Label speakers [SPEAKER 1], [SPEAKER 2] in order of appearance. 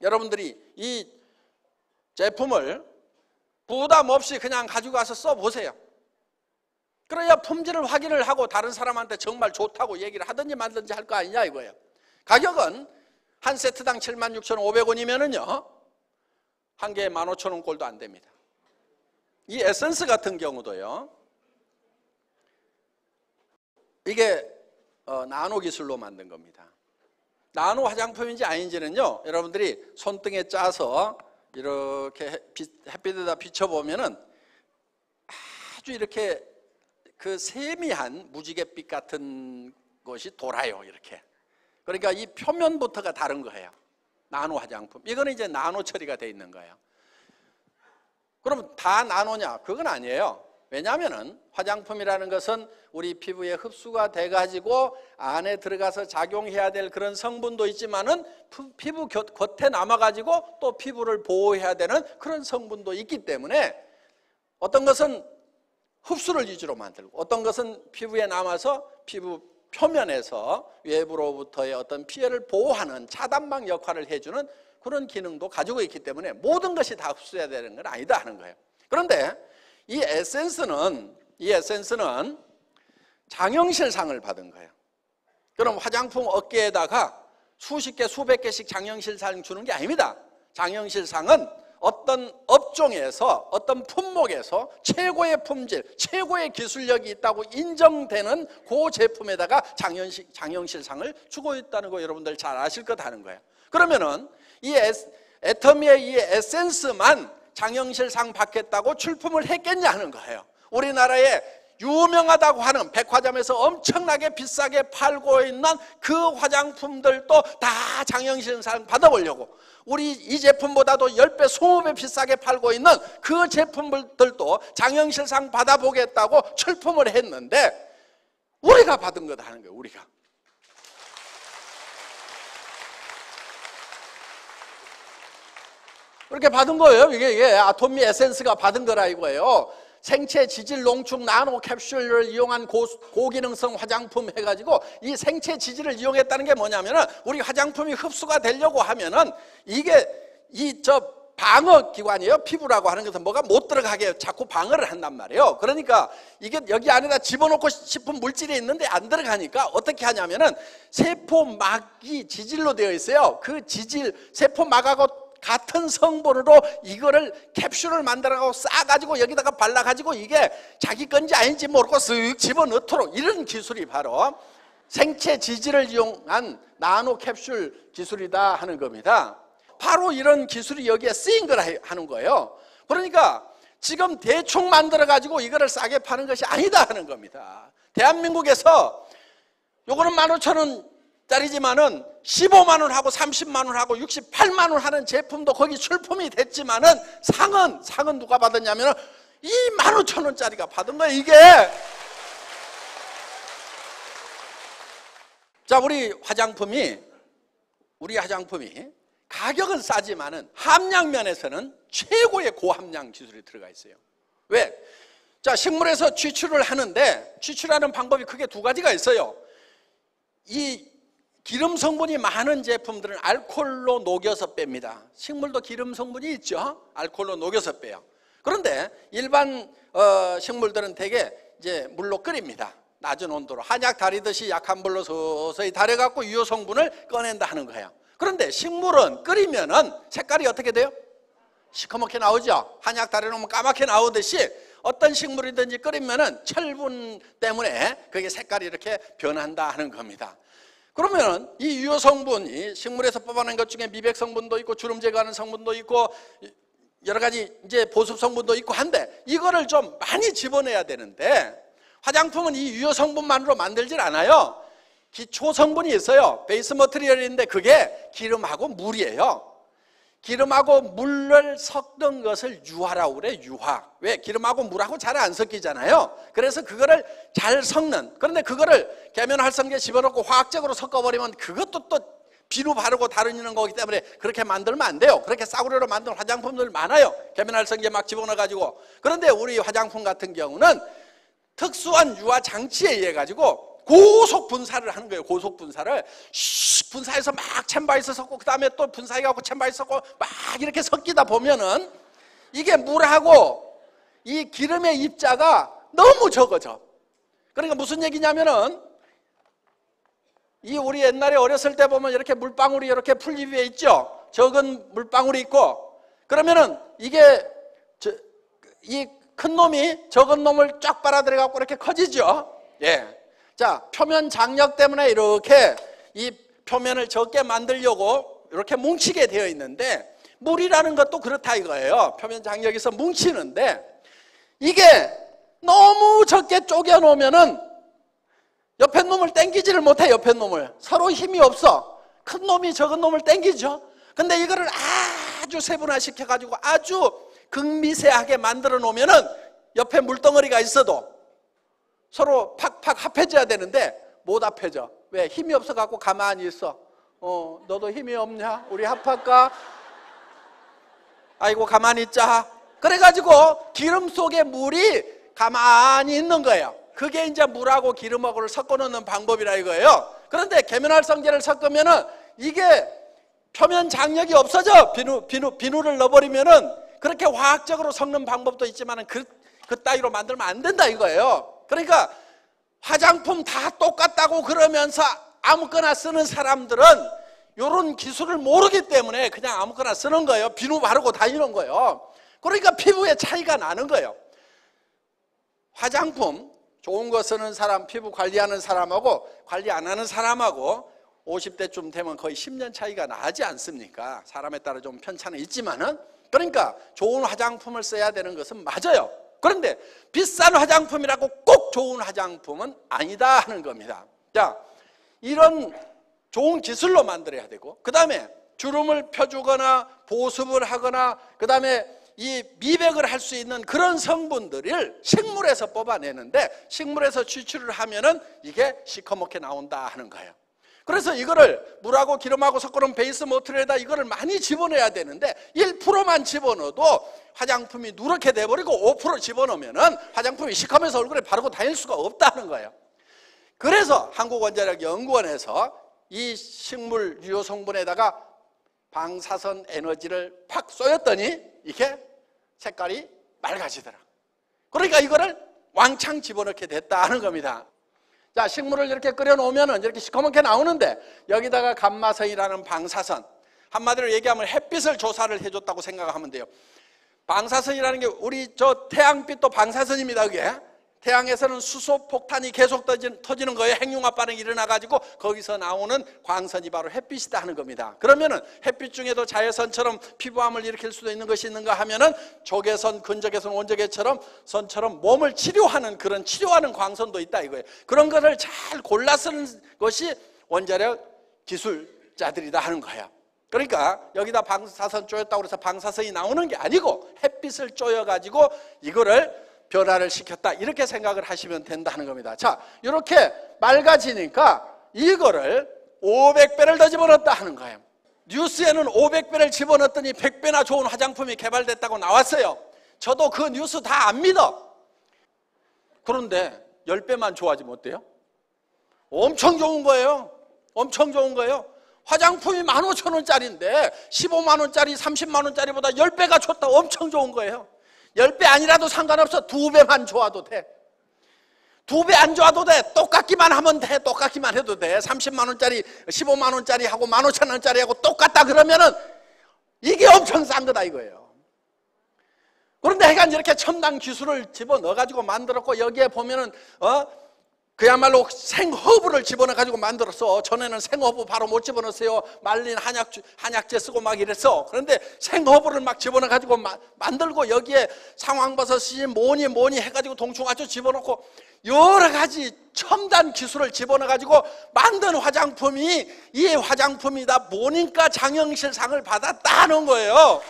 [SPEAKER 1] 여러분들이 이 제품을 부담 없이 그냥 가지고 가서 써보세요. 그래야 품질을 확인을 하고 다른 사람한테 정말 좋다고 얘기를 하든지 말든지 할 거 아니냐 이거예요. 가격은 한 세트당 76,500원이면은요 한 개에 15,000원 꼴도 안 됩니다. 이 에센스 같은 경우도요, 이게 나노 기술로 만든 겁니다. 나노 화장품인지 아닌지는요, 여러분들이 손등에 짜서 이렇게 햇빛에다 비춰보면은 아주 이렇게 그 세미한 무지갯빛 같은 것이 돌아요, 이렇게. 그러니까 이 표면부터가 다른 거예요. 나노 화장품. 이거는 이제 나노 처리가 돼 있는 거예요. 그럼 다 나노냐? 그건 아니에요. 왜냐하면은 화장품이라는 것은 우리 피부에 흡수가 돼가지고 안에 들어가서 작용해야 될 그런 성분도 있지만은 피부 겉에 남아가지고 또 피부를 보호해야 되는 그런 성분도 있기 때문에 어떤 것은 흡수를 위주로 만들고 어떤 것은 피부에 남아서 피부 표면에서 외부로부터의 어떤 피해를 보호하는 차단막 역할을 해주는 그런 기능도 가지고 있기 때문에 모든 것이 다 흡수해야 되는 건 아니다 하는 거예요. 그런데 이 에센스는 장영실상을 받은 거예요. 그럼 화장품 업계에다가 수십 개, 수백 개씩 장영실상 주는 게 아닙니다. 장영실상은 어떤 업종에서 어떤 품목에서 최고의 품질, 최고의 기술력이 있다고 인정되는 그 제품에다가 장영실상을 주고 있다는 거 여러분들 잘 아실 것 하는 거예요. 그러면은 이 애터미의 이 에센스만 장영실상 받겠다고 출품을 했겠냐 하는 거예요. 우리나라에 유명하다고 하는 백화점에서 엄청나게 비싸게 팔고 있는 그 화장품들도 다 장영실상 받아보려고 우리 이 제품보다도 10배, 20배 비싸게 팔고 있는 그 제품들도 장영실상 받아보겠다고 출품을 했는데 우리가 받은 거다 하는 거예요. 우리가. 그렇게 받은 거예요. 이게 아토미 에센스가 받은 거라 이거예요. 생체 지질 농축 나노 캡슐을 이용한 고기능성 화장품 해가지고 이 생체 지질을 이용했다는 게 뭐냐면은 우리 화장품이 흡수가 되려고 하면은 이게 방어 기관이에요. 피부라고 하는 것은 뭐가 못 들어가게 자꾸 방어를 한단 말이에요. 그러니까 이게 여기 안에다 집어넣고 싶은 물질이 있는데 안 들어가니까 어떻게 하냐면은 세포막이 지질로 되어 있어요. 그 지질, 세포막하고 같은 성분으로 이거를 캡슐을 만들어가지고 싸가지고 여기다가 발라가지고 이게 자기 건지 아닌지 모르고 쓱 집어넣도록 이런 기술이 바로 생체 지질을 이용한 나노 캡슐 기술이다 하는 겁니다. 바로 이런 기술이 여기에 쓰인 거라 하는 거예요. 그러니까 지금 대충 만들어가지고 이거를 싸게 파는 것이 아니다 하는 겁니다. 대한민국에서 요거는 15,000원짜리지만은 15만 원하고 30만 원하고 68만 원 하는 제품도 거기 출품이 됐지만은 상은 누가 받았냐면은 25,000원짜리가 받은 거예요, 이게. 자, 우리 화장품이 가격은 싸지만은 함량 면에서는 최고의 고함량 기술이 들어가 있어요. 왜? 자, 식물에서 취출을 하는데 취출하는 방법이 크게 두 가지가 있어요. 이 기름 성분이 많은 제품들은 알코올로 녹여서 뺍니다. 식물도 기름 성분이 있죠. 알코올로 녹여서 빼요. 그런데 일반 식물들은 대개 이제 물로 끓입니다. 낮은 온도로 한약 다리듯이 약한 불로 서서히 달여갖고 유효 성분을 꺼낸다 하는 거예요. 그런데 식물은 끓이면은 색깔이 어떻게 돼요? 시커멓게 나오죠. 한약 다려놓으면 까맣게 나오듯이 어떤 식물이든지 끓이면은 철분 때문에 그게 색깔이 이렇게 변한다 하는 겁니다. 그러면 이 유효 성분이 식물에서 뽑아낸 것 중에 미백 성분도 있고 주름 제거하는 성분도 있고 여러 가지 이제 보습 성분도 있고 한데 이거를 좀 많이 집어내야 되는데 화장품은 이 유효 성분만으로 만들질 않아요. 기초 성분이 있어요. 베이스 머티리얼인데 그게 기름하고 물이에요. 기름하고 물을 섞은 것을 유화라고 그래. 유화. 왜? 기름하고 물하고 잘 안 섞이잖아요. 그래서 그거를 잘 섞는, 그런데 그거를 계면활성제 집어넣고 화학적으로 섞어버리면 그것도 또 비누 바르고 다루는 거기 때문에 그렇게 만들면 안 돼요. 그렇게 싸구려로 만든 화장품들 많아요. 계면활성제 막 집어넣어가지고. 그런데 우리 화장품 같은 경우는 특수한 유화 장치에 의해 가지고 고속 분사를 하는 거예요. 고속 분사를 분사해서 막 챔바에서 섞고 그 다음에 또 분사해갖고 챔바에 섞고 막 이렇게 섞이다 보면은 이게 물하고 이 기름의 입자가 너무 적어져. 그러니까 무슨 얘기냐면은 이 우리 옛날에 어렸을 때 보면 이렇게 물방울이 이렇게 풀잎 위에 있죠. 적은 물방울이 있고 그러면은 이게 이 큰 놈이 적은 놈을 쫙 빨아들여갖고 이렇게 커지죠. 예. 자, 표면 장력 때문에 이렇게 이 표면을 적게 만들려고 이렇게 뭉치게 되어 있는데 물이라는 것도 그렇다 이거예요. 표면 장력에서 뭉치는데 이게 너무 적게 쪼개 놓으면은 옆에 놈을 당기지를 못해. 옆에 놈을 서로 힘이 없어. 큰 놈이 적은 놈을 당기죠. 근데 이거를 아주 세분화시켜 가지고 아주 극미세하게 만들어 놓으면은 옆에 물덩어리가 있어도 서로 팍팍 합해져야 되는데 못 합해져. 왜? 힘이 없어 갖고 가만히 있어. 너도 힘이 없냐? 우리 합할까? 아이고 가만히 있자. 그래가지고 기름 속에 물이 가만히 있는 거예요. 그게 이제 물하고 기름하고를 섞어 놓는 방법이라 이거예요. 그런데 계면활성제를 섞으면은 이게 표면 장력이 없어져. 비누를 넣어버리면은 그렇게 화학적으로 섞는 방법도 있지만은 그 따위로 만들면 안 된다 이거예요. 그러니까 화장품 다 똑같다고 그러면서 아무거나 쓰는 사람들은 이런 기술을 모르기 때문에 그냥 아무거나 쓰는 거예요. 비누 바르고 다니는 거예요. 그러니까 피부에 차이가 나는 거예요. 화장품 좋은 거 쓰는 사람, 피부 관리하는 사람하고 관리 안 하는 사람하고 50대쯤 되면 거의 10년 차이가 나지 않습니까? 사람에 따라 좀 편차는 있지만은 그러니까 좋은 화장품을 써야 되는 것은 맞아요. 그런데 비싼 화장품이라고 꼭 좋은 화장품은 아니다 하는 겁니다. 자, 이런 좋은 기술로 만들어야 되고 그 다음에 주름을 펴주거나 보습을 하거나 그 다음에 이 미백을 할 수 있는 그런 성분들을 식물에서 뽑아내는데 식물에서 추출을 하면은 이게 시커멓게 나온다 하는 거예요. 그래서 이거를 물하고 기름하고 섞어놓은 베이스 모틀에다 이거를 많이 집어넣어야 되는데 1%만 집어넣어도 화장품이 누렇게 돼버리고 5% 집어넣으면은 화장품이 시커면서 얼굴에 바르고 다닐 수가 없다는 거예요. 그래서 한국원자력연구원에서 이 식물 유효 성분에다가 방사선 에너지를 팍 쏘였더니 이게 색깔이 맑아지더라. 그러니까 이거를 왕창 집어넣게 됐다는 겁니다. 자, 식물을 이렇게 끓여 놓으면은 이렇게 시커멓게 나오는데 여기다가 감마선이라는 방사선, 한마디로 얘기하면 햇빛을 조사를 해줬다고 생각하면 돼요. 방사선이라는 게 우리 저 태양빛도 방사선입니다. 그게 태양에서는 수소 폭탄이 계속 터지는 거예요. 핵융합 반응이 일어나가지고 거기서 나오는 광선이 바로 햇빛이다 하는 겁니다. 그러면은 햇빛 중에도 자외선처럼 피부암을 일으킬 수도 있는 것이 있는가 하면은 적외선, 근적외선, 원적외처럼 선처럼 몸을 치료하는 그런 치료하는 광선도 있다 이거예요. 그런 것을 잘 골라 쓰는 것이 원자력 기술자들이다 하는 거예요. 그러니까 여기다 방사선 쪼였다고 해서 방사선이 나오는 게 아니고 햇빛을 쪼여가지고 이거를 변화를 시켰다 이렇게 생각을 하시면 된다는 겁니다. 자, 이렇게 맑아지니까 이거를 500배를 더 집어넣었다 하는 거예요. 뉴스에는 500배를 집어넣었더니 100배나 좋은 화장품이 개발됐다고 나왔어요. 저도 그 뉴스 다 안 믿어. 그런데 10배만 좋아지면 어때요? 엄청 좋은 거예요. 엄청 좋은 거예요. 화장품이 15,000원짜리인데 15만원짜리, 30만원짜리보다 10배가 좋다. 엄청 좋은 거예요. 10배 아니라도 상관없어. 2배만 좋아도 돼. 2배 안 좋아도 돼. 똑같기만 하면 돼. 똑같기만 해도 돼. 30만원짜리, 15만원짜리 하고 15,000원짜리 하고 똑같다 그러면은 이게 엄청 싼 거다 이거예요. 그런데 하여간 이렇게 첨단 기술을 집어넣어가지고 만들었고 여기에 보면은 그야말로 생허브를 집어넣어가지고 만들었어. 전에는 생허브 바로 못 집어넣었어요. 말린 한약재 쓰고 막 이랬어. 그런데 생허브를 막 집어넣어가지고 만들고 여기에 상황버섯이 뭐니 해가지고 동충하초 집어넣고 여러 가지 첨단 기술을 집어넣어가지고 만든 화장품이 이 화장품이다 보니까 장영실상을 받았다는 거예요.